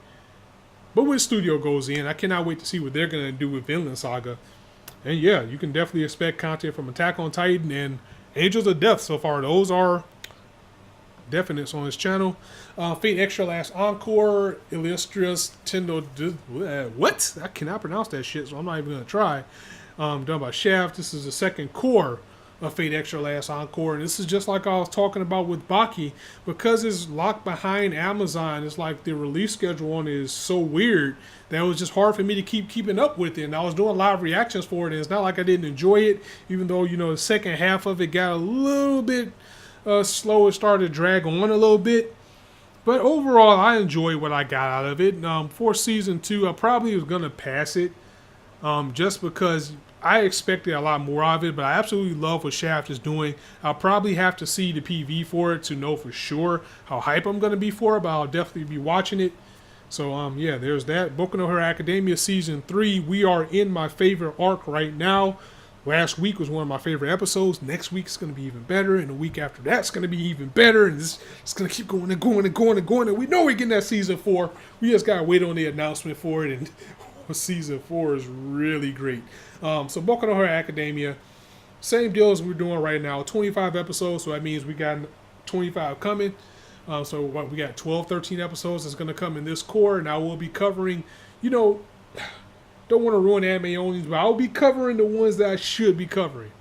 But when studio goes in, I cannot wait to see what they're going to do with Vinland Saga. And yeah, you can definitely expect content from Attack on Titan and Angels of Death so far. Those are... definites on his channel. Fate Extra Last Encore, Illustrious Tendo. What? I cannot pronounce that shit, so I'm not even going to try. Done by Shaft. This is the second core of Fate Extra Last Encore. And this is just like I was talking about with Baki. Because it's locked behind Amazon, it's like the release schedule on it is so weird that it was just hard for me to keeping up with it. And I was doing live reactions for it, and it's not like I didn't enjoy it, even though, you know, the second half of it got a little bit slow. It started to drag on a little bit, but overall I enjoyed what I got out of it. For season 2, I probably was gonna pass it, just because I expected a lot more of it, but I absolutely love what Shaft is doing. I'll probably have to see the PV for it to know for sure how hype I'm going to be for it, but I'll definitely be watching it. So, yeah, there's that. Boku no Hero Academia Season 3. We are in my favorite arc right now. Last week was one of my favorite episodes. Next week's going to be even better, and the week after that's going to be even better, and it's going to keep going and going and going and going, and we know we're getting that Season 4. We just got to wait on the announcement for it, and Season 4 is really great. So Boku no Hero Academia, same deal as we're doing right now. 25 episodes, so that means we got 25 coming. So what, we got 12, 13 episodes that's going to come in this core, and I will be covering, don't want to ruin anime only, but I'll be covering the ones that I should be covering.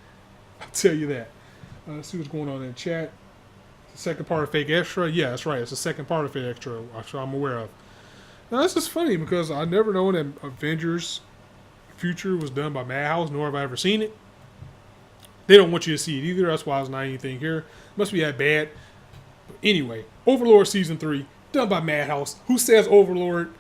I'll tell you that. Let's see what's going on in the chat. The second part of Fake Extra. Yeah, that's right. It's the second part of Fake Extra, which I'm aware of. Now, this is funny because I never known that Avengers Future was done by Madhouse, nor have I ever seen it. They don't want you to see it either. That's why it's not anything here. Must be that bad. But anyway, Overlord Season 3, done by Madhouse. Who says Overlord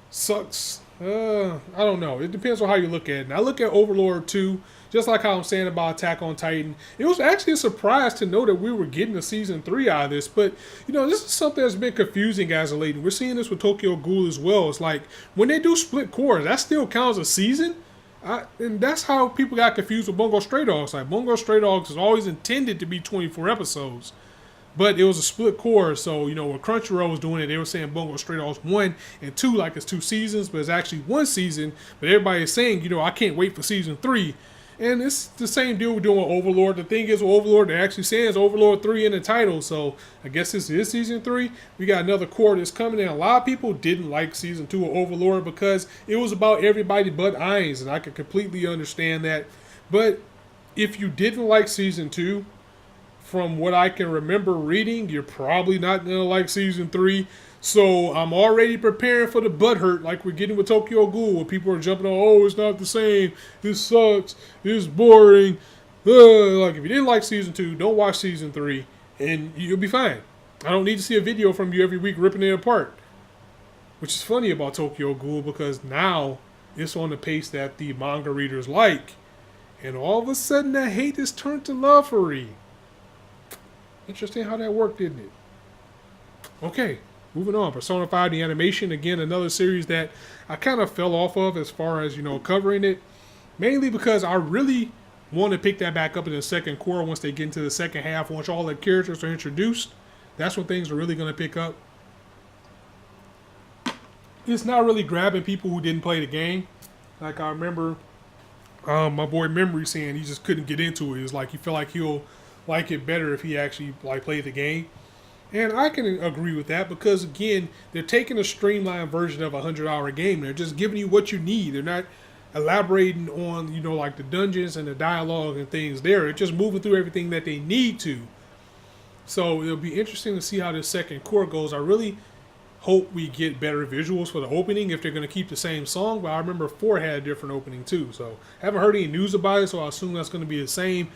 sucks? I don't know. It depends on how you look at it. And I look at Overlord 2, just like how I'm saying about Attack on Titan. It was actually a surprise to know that we were getting a Season 3 out of this. But, this is something that's been confusing as of late. And we're seeing this with Tokyo Ghoul as well. It's like, when they do split cores, that still counts as a season? And that's how people got confused with Bungo Stray Dogs. Like, Bungo Stray Dogs is always intended to be 24 episodes. But it was a split core, so, when Crunchyroll was doing it, they were saying Bungo Stray Dogs 1 and 2 like it's 2 seasons, but it's actually 1 season. But everybody is saying, I can't wait for Season 3. And it's the same deal we're doing with Overlord. The thing is with Overlord, they're actually saying it's Overlord 3 in the title, so I guess this is Season 3. We got another core that's coming in. A lot of people didn't like Season 2 of Overlord because it was about everybody but Ainz, and I can completely understand that. But if you didn't like Season 2, from what I can remember reading, you're probably not going to like Season 3. So I'm already preparing for the butthurt like we're getting with Tokyo Ghoul, where people are jumping on, oh, it's not the same, this sucks, it's boring. Like, if you didn't like Season 2, don't watch Season 3, and you'll be fine. I don't need to see a video from you every week ripping it apart. Which is funny about Tokyo Ghoul, because now it's on the pace that the manga readers like. And all of a sudden, that hate is turned to lovery. Interesting how that worked, didn't it? Okay, moving on. Persona 5, the animation. Again, another series that I kind of fell off of as far as, covering it. Mainly because I really want to pick that back up in the second core once they get into the second half. Once all the characters are introduced, that's when things are really going to pick up. It's not really grabbing people who didn't play the game. Like, I remember my boy Memory saying he just couldn't get into it. It's like he felt like he'll like it better if he actually played the game. And I can agree with that because, again, they're taking a streamlined version of a 100-hour game. They're just giving you what you need. They're not elaborating on, like the dungeons and the dialogue and things there. They're just moving through everything that they need to. So it'll be interesting to see how this second core goes. I really hope we get better visuals for the opening if they're going to keep the same song. But I remember 4 had a different opening too. So haven't heard any news about it, so I assume that's going to be the same.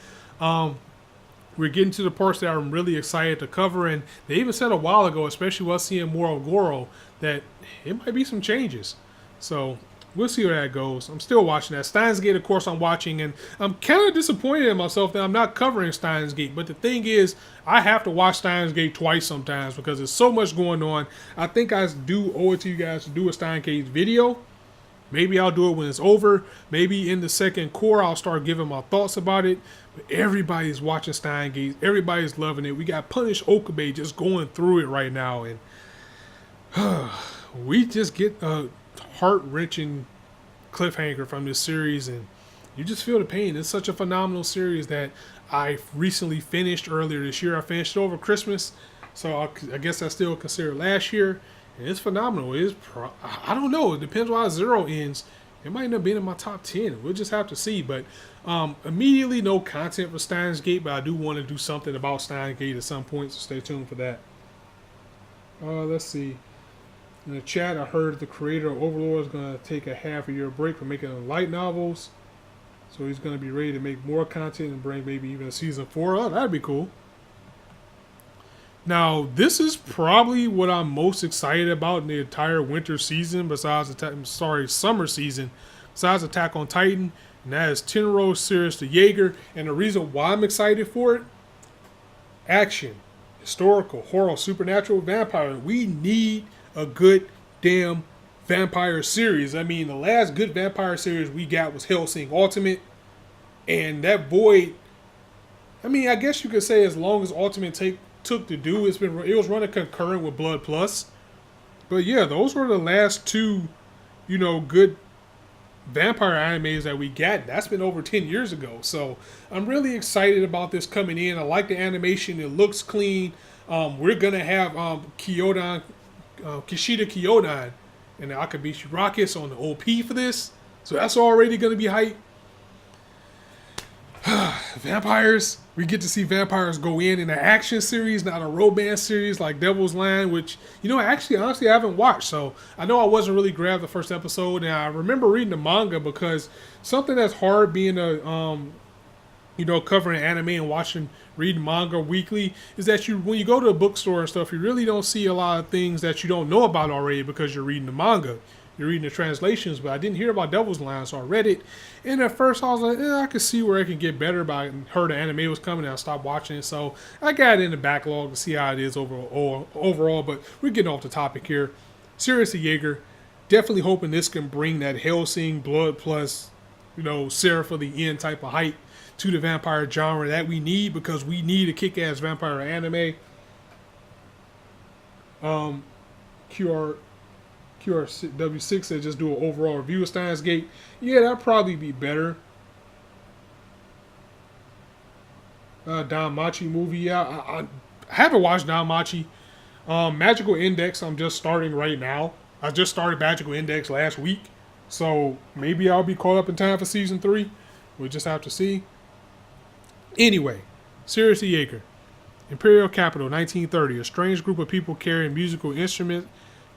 We're getting to the parts that I'm really excited to cover, and they even said a while ago, especially while seeing more of Goro, that it might be some changes. So we'll see where that goes. I'm still watching that. Steins Gate, of course, I'm watching, and I'm kind of disappointed in myself that I'm not covering Steins Gate. But the thing is, I have to watch Steins Gate twice sometimes because there's so much going on. I think I do owe it to you guys to do a Steins Gate video. Maybe I'll do it when it's over. Maybe in the second core, I'll start giving my thoughts about it. But everybody's watching Steins Gate. Everybody's loving it. We got Punish Okabe just going through it right now. And we just get a heart-wrenching cliffhanger from this series. And you just feel the pain. It's such a phenomenal series that I recently finished earlier this year. I finished it over Christmas. So I guess I still consider last year. And it's phenomenal. I don't know. It depends on how Zero ends. It might end up being in my top 10. We'll just have to see. But immediately, no content for Steins Gate. But I do want to do something about Steins Gate at some point. So stay tuned for that. Let's see. In the chat, I heard the creator of Overlord is going to take a half-a-year break from making light novels. So he's going to be ready to make more content and bring maybe even a season 4. Oh, that'd be cool. Now, this is probably what I'm most excited about in the entire winter season, besides the summer season, besides Attack on Titan, and that is Tenro Sirius the Jaeger. And the reason why I'm excited for it, action, historical, horror, supernatural, vampire. We need a good damn vampire series. I mean, the last good vampire series we got was Hellsing Ultimate, and that void. I mean, I guess you could say as long as Ultimate took to do, it was running concurrent with Blood Plus. But yeah, those were the last two, good vampire animes that we got. That's been over 10 years ago. So I'm really excited about this coming in. I like the animation. It looks clean. We're going to have Kishida Kyodan and the Akabishi Rockets on the OP for this. So that's already going to be hype. Vampires. We get to see vampires go in an action series, not a romance series like Devil's Line, which, honestly, I haven't watched. So I know I wasn't really grabbed the first episode. And I remember reading the manga because something that's hard being covering anime and reading manga weekly is that when you go to a bookstore and stuff, you really don't see a lot of things that you don't know about already because you're reading the manga. You're reading the translations, but I didn't hear about Devil's Line, so I read it. And at first, I was like, I could see where it can get better, but I heard the anime was coming, and I stopped watching it. So I got it in the backlog to see how it is overall. But we're getting off the topic here. Sirius the Jaeger, definitely hoping this can bring that Hellsing Blood Plus, Seraph of the End type of hype to the vampire genre that we need, because we need a kick-ass vampire anime. QRW6 said just do an overall review of Steins Gate. Yeah, that'd probably be better. Don Machi movie. Yeah, I haven't watched Don Machi. Magical Index, I'm just starting right now. I just started Magical Index last week. So maybe I'll be caught up in time for season 3. We'll just have to see. Anyway, Sirius the Jaeger. Imperial Capital, 1930. A strange group of people carrying musical instrument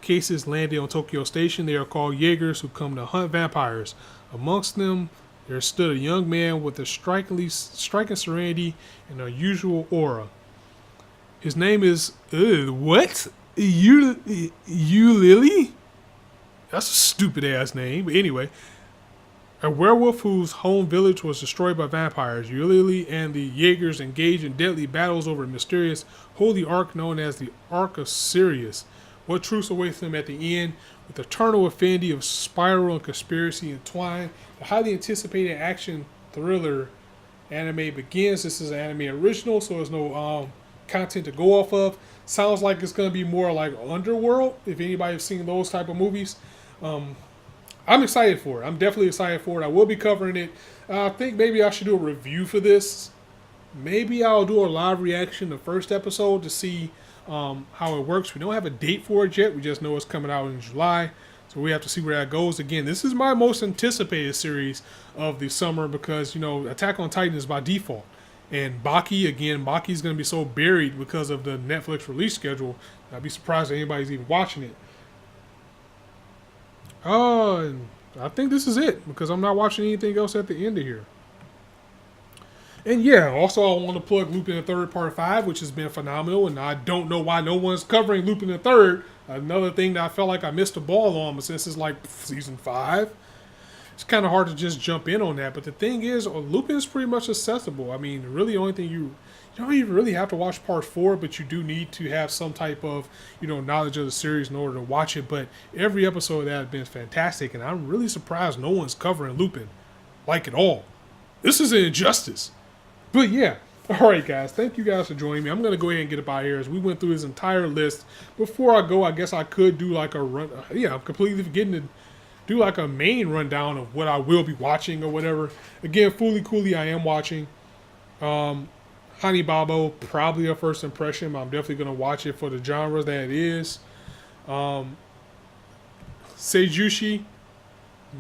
cases landed on Tokyo Station. They are called Jaegers, who come to hunt vampires. Amongst them, there stood a young man with a striking serenity and unusual aura. His name is what? You Lily? That's a stupid ass name. But anyway, a werewolf whose home village was destroyed by vampires. Eulalie and the Jaegers engage in deadly battles over a mysterious holy ark known as the Ark of Sirius. What truths awaits them at the end? With eternal affinity of spiral and conspiracy entwined, the highly anticipated action thriller anime begins. This is an anime original, so there's no content to go off of. Sounds like it's going to be more like Underworld, if anybody's seen those type of movies. I'm excited for it. I'm definitely excited for it. I will be covering it. I think maybe I should do a review for this. Maybe I'll do a live reaction the first episode to see how it works. We don't have a date for it yet. We just know it's coming out in July. So we have to see where that goes. Again, this is my most anticipated series of the summer because, Attack on Titan is by default. And Baki's going to be so buried because of the Netflix release schedule. I'd be surprised if anybody's even watching it. And I think this is it because I'm not watching anything else at the end of here. And yeah, also I want to plug Lupin the Third Part 5, which has been phenomenal, and I don't know why no one's covering Lupin the Third. Another thing that I felt like I missed a ball on, but since it's like season 5, it's kind of hard to just jump in on that. But the thing is, Lupin is pretty much accessible. I mean, really the only thing you don't even really have to watch Part 4, but you do need to have some type of, knowledge of the series in order to watch it. But every episode of that has been fantastic, and I'm really surprised no one's covering Lupin like at all. This is an injustice. But yeah, all right, guys. Thank you guys for joining me. I'm going to go ahead and get up out of here as we went through this entire list. Before I go, I guess I could do like a run. Yeah, I'm completely forgetting to do like a main rundown of what I will be watching or whatever. Again, Fooly Cooly, I am watching. Honey Babo, probably a first impression. But I'm definitely going to watch it for the genre that it is. Seijushi,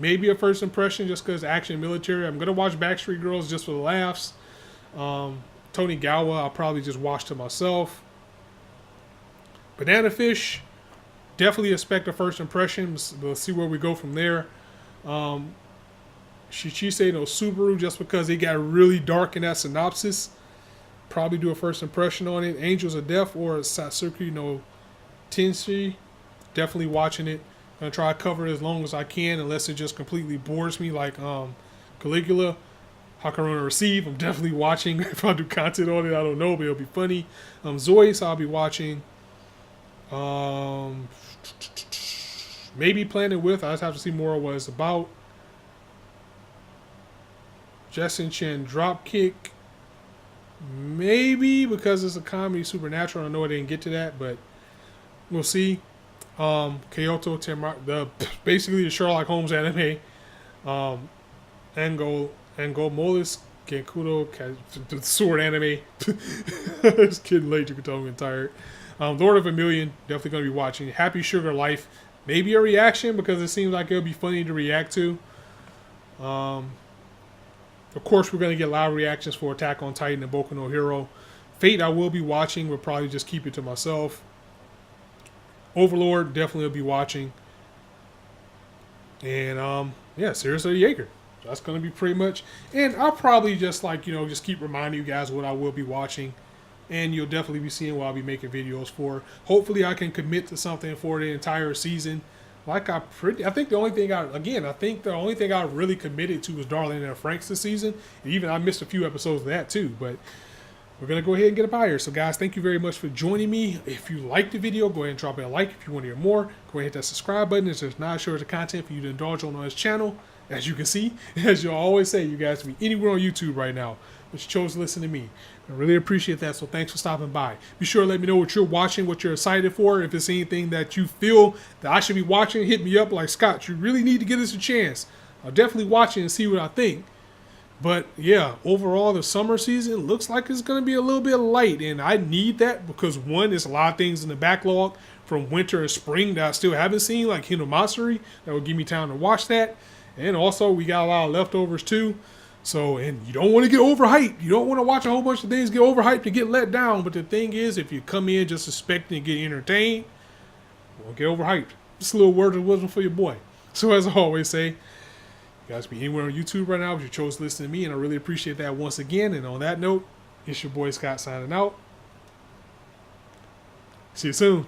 maybe a first impression just because action military. I'm going to watch Backstreet Girls just for the laughs. Tony Gawa, I'll probably just watch to myself. Banana Fish, definitely expect a first impression. We'll see where we go from there. Shichise no Subaru, just because it got really dark in that synopsis. Probably do a first impression on it. Angels of Death or Satsuki no Tenshi, definitely watching it. I'm gonna try to cover it as long as I can, unless it just completely bores me, like Caligula. How can I receive? I'm definitely watching. If I do content on it, I don't know, but it'll be funny. Zeus, I'll be watching. Maybe Planet with. I just have to see more of what it's about. Justin Chin Dropkick. Maybe because it's a comedy supernatural. I know I didn't get to that, but we'll see. Kyoto basically the Sherlock Holmes anime. Angomolus Genkudo, the sword anime. It's getting late, you can tell I'm getting tired. Lord of a Million, definitely going to be watching. Happy Sugar Life, maybe a reaction because it seems like it'll be funny to react to. Of course, we're going to get live reactions for Attack on Titan and Boku no Hero. Fate, I will be watching. We'll probably just keep it to myself. Overlord, definitely will be watching. And, yeah, seriously, Jaeger. That's going to be pretty much. And I'll probably just, just keep reminding you guys what I will be watching. And you'll definitely be seeing what I'll be making videos for. Hopefully, I can commit to something for the entire season. I think the only thing I really committed to was Darling and Franxx this season. And even I missed a few episodes of that too. But we're going to go ahead and get up out of here. So guys, thank you very much for joining me. If you liked the video, go ahead and drop it a like. If you want to hear more, go ahead and hit that subscribe button. There's not sure of the content for you to indulge on this channel. As you can see, as you always say, you guys can be anywhere on YouTube right now, but you chose to listen to me. I really appreciate that, so thanks for stopping by. Be sure to let me know what you're watching, what you're excited for. If it's anything that you feel that I should be watching, hit me up like, Scott, you really need to give this a chance. I'll definitely watch it and see what I think. But yeah, overall, the summer season looks like it's going to be a little bit light, and I need that because, one, there's a lot of things in the backlog from winter and spring that I still haven't seen, like Hinomatsuri, that will give me time to watch that. And also, we got a lot of leftovers too. So, and you don't want to get overhyped. You don't want to watch a whole bunch of things get overhyped and get let down. But the thing is, if you come in just expecting to get entertained, won't get overhyped. Just a little word of wisdom for your boy. So as I always say, you guys be anywhere on YouTube right now, but you chose to listen to me, and I really appreciate that once again. And on that note, it's your boy Scott signing out. See you soon.